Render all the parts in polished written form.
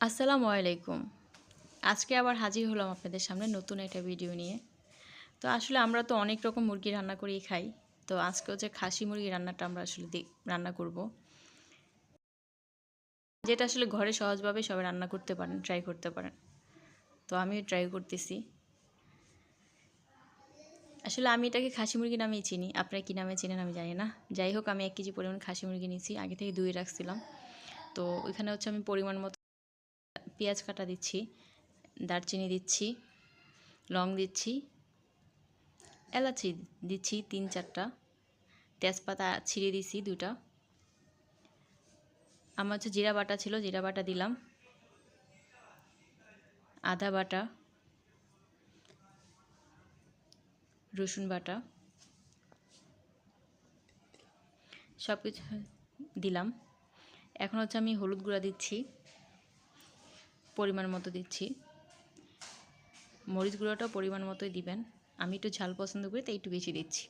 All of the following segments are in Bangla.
আসসালামু আলাইকুম। আজকে আবার হাজির হলাম আপনাদের সামনে নতুন একটা ভিডিও নিয়ে। তো আসলে আমরা তো অনেক রকম মুরগি রান্না করেই খাই। তো আজকে হচ্ছে খাসি মুরগি রান্নাটা আমরা আসলে রান্না করব। যেটা আসলে ঘরে সহজভাবে সবাই রান্না করতে পারেন, ট্রাই করতে পারেন। তো আমিও ট্রাই করতেছি। আসলে আমি এটাকে খাসি মুরগি নামেই চিনি। আপনারা কী নামে চেনেন আমি জানি না। যাই হোক, আমি 1 কেজি পরিমাণ খাসি মুরগি নিয়েছি। আগে থেকে ধুয়ে রাখছিলাম। তো ওইখানে হচ্ছে আমি পরিমাণ মতো পেঁয়াজ কাটা দিচ্ছি, দারচিনি দিচ্ছি, লং দিচ্ছি, এলাচি দিচ্ছি 3-4টা, তেজপাতা ছিঁড়ে দিছি 2টা। আমার হচ্ছে জিরা বাটা ছিল, জিরা বাটা দিলাম, আদা বাটা, রসুন বাটা, সব কিছু দিলাম। এখন হচ্ছে আমি হলুদ গুঁড়া দিচ্ছি, পরিমাণ মতো দিচ্ছি। মরিচ গুঁড়োটাও পরিমাণ মতোই দিবেন। আমি একটু ঝাল পছন্দ করি তাই একটু বেশি দিচ্ছি।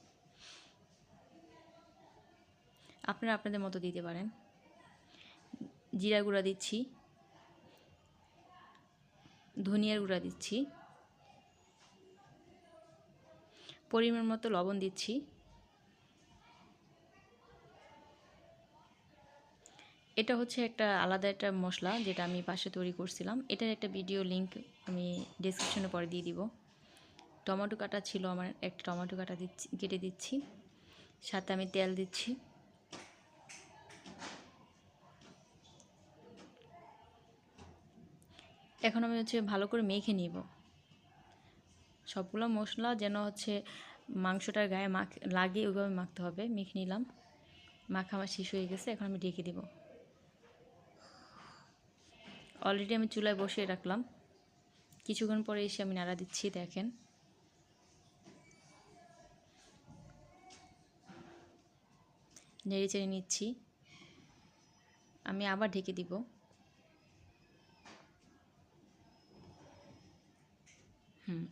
আপনারা আপনাদের মতো দিতে পারেন। জিরা গুঁড়া দিচ্ছি, ধনিয়ার গুঁড়া দিচ্ছি, পরিমাণ মতো লবণ দিচ্ছি। এটা হচ্ছে একটা আলাদা একটা মশলা যেটা আমি পাশে তৈরি করছিলাম। এটার একটা ভিডিও লিংক আমি ডেসক্রিপশনে পরে দিয়ে দিব। টমেটো কাটা ছিল আমার, একটা টমেটো কাটা কেটে দিচ্ছি। সাথে আমি তেল দিচ্ছি। এখন আমি হচ্ছে ভালো করে মেখে নিব। সবগুলো মশলা যেন হচ্ছে মাংসটার গায়ে লাগে ওইভাবে মাখতে হবে। মেখে নিলাম। মাখা আমার শেষ হয়ে গেছে। এখন আমি ঢেকে দেব। অলরেডি আমি চুলায় বসিয়ে রাখলাম। কিছুক্ষণ পরে এসে আমি নাড়া দিচ্ছি, দেখেন। নেড়ে চেড়ে নিচ্ছি। আমি আবার ঢেকে দিব।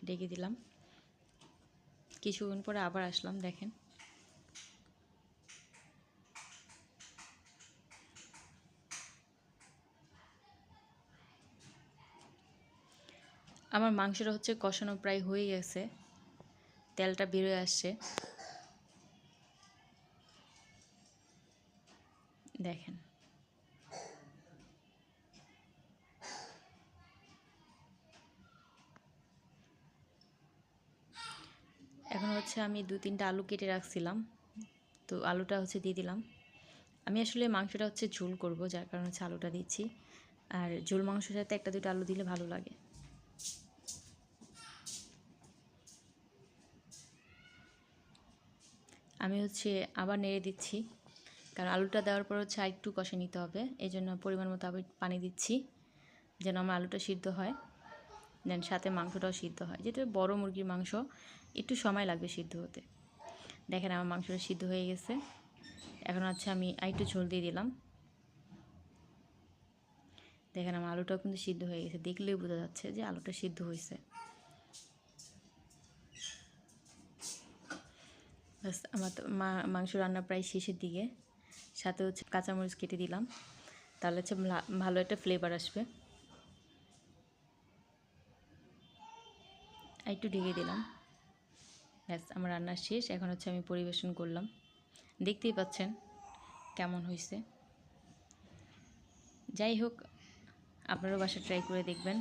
ঢেকে দিলাম। কিছুক্ষণ পরে আবার আসলাম, দেখেন। আমার মাংসটা হচ্ছে কষানো প্রায় হয়ে গেছে। তেলটা বেরোয় আসছে, দেখেন। এখন হচ্ছে আমি 2-3টা আলু কেটে রাখছিলাম, তো আলুটা হচ্ছে দিয়ে দিলাম। আমি আসলে মাংসটা হচ্ছে ঝোল করব, যার কারণে হচ্ছে আলুটা দিচ্ছি। আর ঝোল মাংসের সাথে 1-2টা আলু দিলে ভালো লাগে। আমি হচ্ছে আবার নেড়ে দিচ্ছি, কারণ আলুটা দেওয়ার পর হচ্ছে আরেকটু কষে নিতে হবে। এই জন্য পরিমাণ মতো আবার পানি দিচ্ছি, যেন আমার আলুটা সিদ্ধ হয়, দেন সাথে মাংসটাও সিদ্ধ হয়। যেটা বড় মুরগির মাংস, একটু সময় লাগবে সিদ্ধ হতে। দেখেন আমার মাংসটা সিদ্ধ হয়ে গেছে। এখন হচ্ছে আমি আরেকটু ঝোল দিয়ে দিলাম। দেখেন আমার আলুটাও কিন্তু সিদ্ধ হয়ে গেছে, দেখলেই বোঝা যাচ্ছে যে আলুটা সিদ্ধ হয়েছে। বাস, আমার তো মাংস রান্না প্রায় শেষের দিকে। সাথে হচ্ছে কাঁচামরিচ কেটে দিলাম, তাহলে হচ্ছে ভালো একটা ফ্লেভার আসবে। একটু ঢেকে দিলাম। ব্যাস, আমার রান্না শেষ। এখন হচ্ছে আমি পরিবেশন করলাম। দেখতেই পাচ্ছেন কেমন হয়েছে। যাই হোক, আপনারাও বাসা ট্রাই করে দেখবেন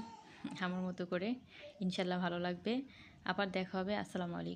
আমার মতো করে। ইনশাল্লাহ ভালো লাগবে। আবার দেখা হবে। আসসালামু আলাইকুম।